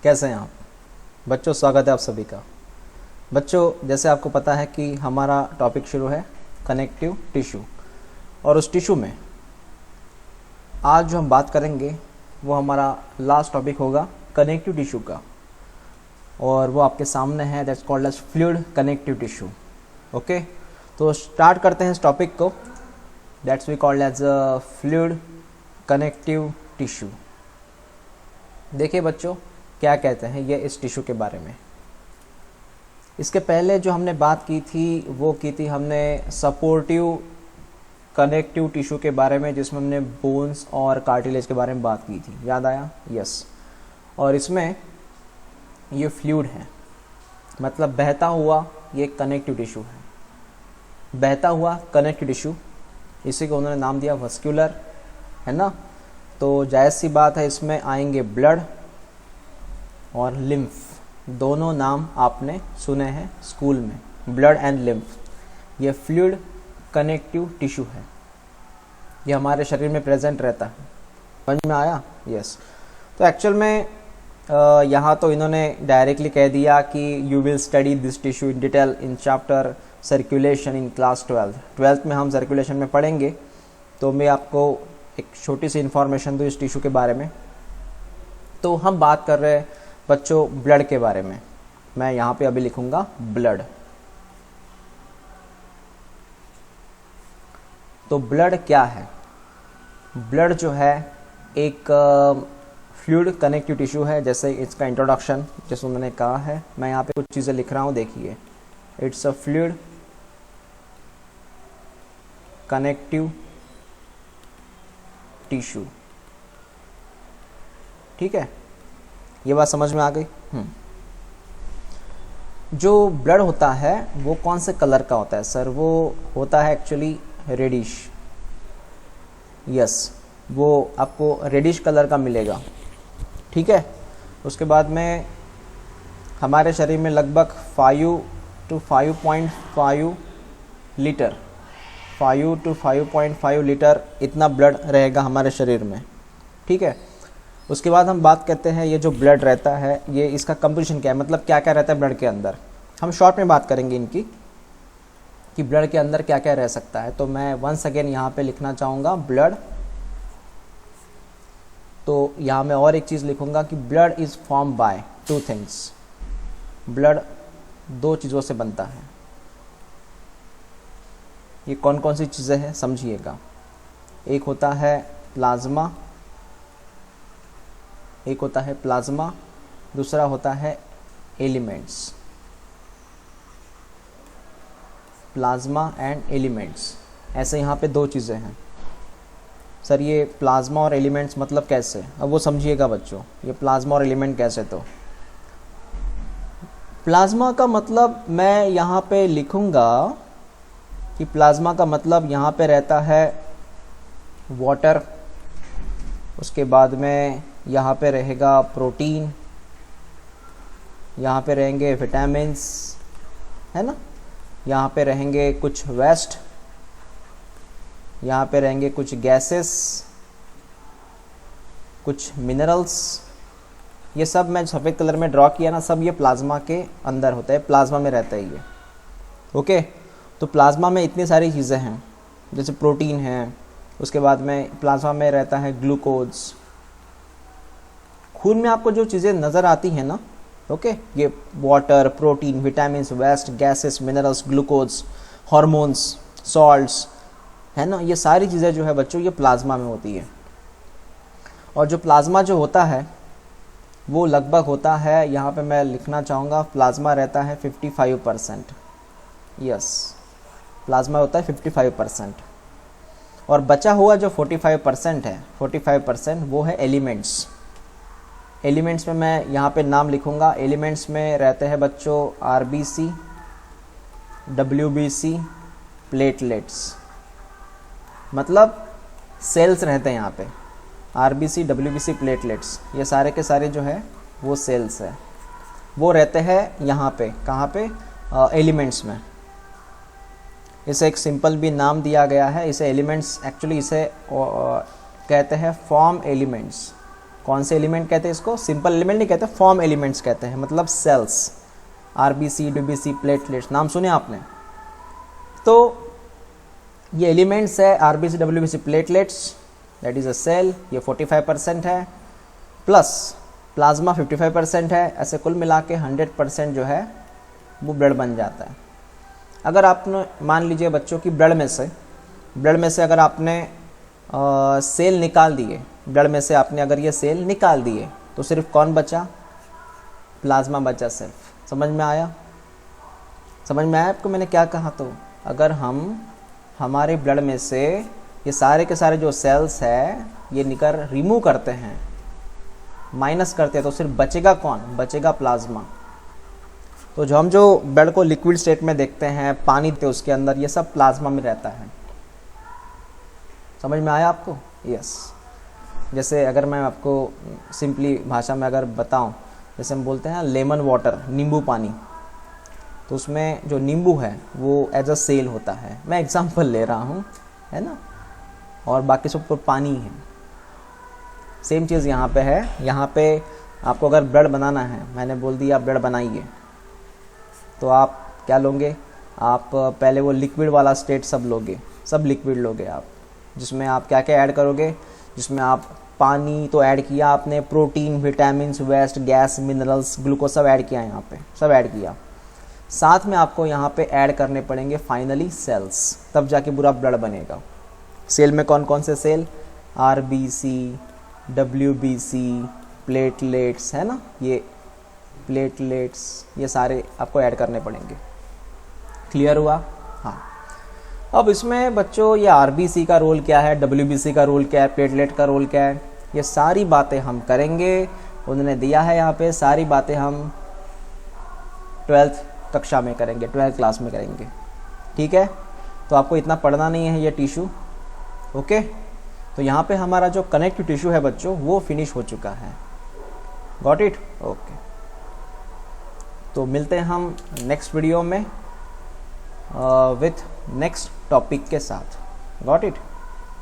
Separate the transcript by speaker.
Speaker 1: कैसे हैं आप बच्चों? स्वागत है आप सभी का। बच्चों, जैसे आपको पता है कि हमारा टॉपिक शुरू है कनेक्टिव टिश्यू, और उस टिश्यू में आज जो हम बात करेंगे वो हमारा लास्ट टॉपिक होगा कनेक्टिव टिश्यू का, और वो आपके सामने है, that's called as fluid connective tissue. Okay, तो स्टार्ट करते हैं इस टॉपिक को, that's we called as fluid connective tissue. देखिए बच्चों, क्या कहते हैं ये इस टिश्यू के बारे में। इसके पहले जो हमने बात की थी वो की थी हमने सपोर्टिव कनेक्टिव टिश्यू के बारे में, जिसमें हमने बोन्स और कार्टिलेज के बारे में बात की थी, याद आया? यस। और इसमें ये फ्लूइड है, मतलब बहता हुआ ये कनेक्टिव टिश्यू है, बहता हुआ कनेक्टिव टिश्यू, इसी को उन्होंने नाम दिया वस्कुलर, है ना। तो जायज़ सी बात है, इसमें आएंगे ब्लड और लिम्फ, दोनों नाम आपने सुने हैं स्कूल में, ब्लड एंड लिम्फ। ये फ्लूइड कनेक्टिव टिश्यू है, ये हमारे शरीर में प्रेजेंट रहता है। समझ में आया? यस। तो एक्चुअल में यहाँ तो इन्होंने डायरेक्टली कह दिया कि you will study this tissue in detail in chapter circulation in class 12th में हम सर्कुलेशन में पढ़ेंगे। तो मैं आपको एक छोटी सी इन्फॉर्मेशन दूँ इस टिश्यू के बारे में। तो हम बात कर रहे हैं बच्चों ब्लड के बारे में। मैं यहाँ पे अभी लिखूंगा ब्लड। तो ब्लड क्या है? ब्लड जो है एक फ्लूइड कनेक्टिव टिश्यू है, जैसे इसका इंट्रोडक्शन जैसे उन्होंने कहा है। मैं यहाँ पे कुछ चीज़ें लिख रहा हूँ, देखिए। It's a fluid connective tissue. ठीक है, ये बात समझ में आ गई? जो ब्लड होता है वो कौन से कलर का होता है सर? वो होता है एक्चुअली रेडिश। यस, वो आपको रेडिश कलर का मिलेगा। ठीक है, उसके बाद में हमारे शरीर में लगभग 5 to 5.5 लीटर, 5 to 5.5 लीटर इतना ब्लड रहेगा हमारे शरीर में। ठीक है, उसके बाद हम बात करते हैं ये जो ब्लड रहता है, ये इसका कंपोजिशन क्या है, मतलब क्या क्या रहता है ब्लड के अंदर। हम शॉर्ट में बात करेंगे इनकी कि ब्लड के अंदर क्या क्या रह सकता है। तो मैं वंस अगेन यहाँ पे लिखना चाहूँगा ब्लड। तो यहाँ मैं और एक चीज़ लिखूँगा कि blood is form by 2 things. Blood 2 चीज़ों से बनता है। ये कौन कौन सी चीज़ें हैं समझिएगा। एक होता है प्लाज्मा, एक होता है प्लाज्मा, दूसरा होता है एलिमेंट्स। प्लाज्मा एंड एलिमेंट्स, ऐसे यहाँ पे 2 चीज़ें हैं। सर ये प्लाज्मा और एलिमेंट्स मतलब कैसे? अब वो समझिएगा बच्चों, ये प्लाज्मा और एलिमेंट कैसे। तो प्लाज्मा का मतलब मैं यहाँ पे लिखूँगा कि प्लाज्मा का मतलब यहाँ पे रहता है वाटर, उसके बाद में यहाँ पे रहेगा प्रोटीन, यहाँ पे रहेंगे विटामिन्स, है ना, यहाँ पे रहेंगे कुछ वेस्ट, यहाँ पे रहेंगे कुछ गैसेस, कुछ मिनरल्स। ये सब मैं सफ़ेद कलर में ड्रॉ किया ना, सब ये प्लाज्मा के अंदर होता है, प्लाज्मा में रहता है ये। ओके, तो प्लाज्मा में इतनी सारी चीज़ें हैं, जैसे प्रोटीन है, उसके बाद में प्लाज्मा में रहता है ग्लूकोज। खून में आपको जो चीज़ें नज़र आती हैं ना, ओके, ये water, protein, vitamins, waste, gases, minerals, glucose, hormones, salts, है ना, ये सारी चीज़ें जो है बच्चों ये प्लाज्मा में होती है। और जो प्लाज्मा जो होता है वो लगभग होता है, यहाँ पे मैं लिखना चाहूँगा, प्लाज्मा रहता है 55%। यस, प्लाज्मा होता है 55%। और बचा हुआ जो 45% है, 45% वो है एलिमेंट्स। एलिमेंट्स में मैं यहाँ पे नाम लिखूँगा। एलिमेंट्स में रहते हैं बच्चों RBC, WBC, प्लेटलेट्स, मतलब सेल्स रहते हैं यहाँ पे। RBC, WBC, प्लेटलेट्स, ये सारे के सारे जो है वो सेल्स है, वो रहते हैं यहाँ पे। कहाँ पे? एलिमेंट्स में। इसे एक सिंपल भी नाम दिया गया है, इसे एलिमेंट्स, एक्चुअली इसे कहते हैं फॉर्म एलिमेंट्स। कौन से एलिमेंट कहते हैं इसको? सिंपल एलिमेंट नहीं कहते, फॉर्म एलिमेंट्स कहते हैं, मतलब सेल्स, आरबीसी, डब्ल्यूबीसी, प्लेटलेट्स, नाम सुने आपने? तो ये एलिमेंट्स है RBC, WBC, platelets, that is a cell, ये 45% है, प्लस प्लाज्मा 55% है, ऐसे कुल मिला के 100% जो है वो ब्लड बन जाता है। अगर आपने मान लीजिए बच्चों की ब्लड में से अगर आपने सेल निकाल दिए, ब्लड में से आपने अगर ये सेल निकाल दिए, तो सिर्फ कौन बचा? प्लाज्मा बचा सिर्फ। समझ में आया? समझ में आया आपको मैंने क्या कहा? तो अगर हम हमारे ब्लड में से ये सारे के सारे जो सेल्स है ये रिमूव करते हैं, माइनस करते हैं, तो सिर्फ बचेगा कौन? बचेगा प्लाज्मा। तो हम जो ब्लड को लिक्विड स्टेट में देखते हैं, पानी थे उसके अंदर, ये सब प्लाज्मा में रहता है। समझ में आया आपको? यस। जैसे अगर मैं आपको सिंपली भाषा में अगर बताऊं, जैसे हम बोलते हैं लेमन वाटर, नींबू पानी, तो उसमें जो नींबू है वो एज अ सेल होता है। मैं एग्जांपल ले रहा हूँ, है ना, और बाकी सब तो पानी है। सेम चीज़ यहाँ पे है। यहाँ पे आपको अगर ब्लड बनाना है, मैंने बोल दिया ब्लड बनाइए, तो आप क्या लोगे? आप पहले वो लिक्विड वाला स्टेट सब लोगे, सब लिक्विड लोगे आप, जिसमें आप क्या क्या ऐड करोगे? जिसमें आप पानी तो ऐड किया आपने, protein, vitamin, waste, gas, minerals, glucose सब ऐड किया, यहाँ पे सब ऐड किया। साथ में आपको यहाँ पे ऐड करने पड़ेंगे फाइनली सेल्स, तब जाके पूरा ब्लड बनेगा। सेल में कौन कौन से सेल? आरबीसी, डब्ल्यूबीसी, प्लेटलेट्स, है ना, ये प्लेटलेट्स, ये सारे आपको ऐड करने पड़ेंगे। क्लियर हुआ? हाँ। अब इसमें बच्चों ये आरबीसी का रोल क्या है, डब्ल्यूबीसी का रोल क्या है, प्लेटलेट का रोल क्या है, ये सारी बातें हम करेंगे। उन्होंने दिया है यहाँ पे, सारी बातें हम 12th कक्षा में करेंगे, 12th क्लास में करेंगे। ठीक है? तो आपको इतना पढ़ना नहीं है ये टिश्यू। ओके? तो यहाँ पे हमारा जो कनेक्टिव टिश्यू है बच्चों वो फिनिश हो चुका है। Got it? ओके। तो मिलते हैं हम नेक्स्ट वीडियो में विथ नेक्स्ट टॉपिक के साथ। Got it?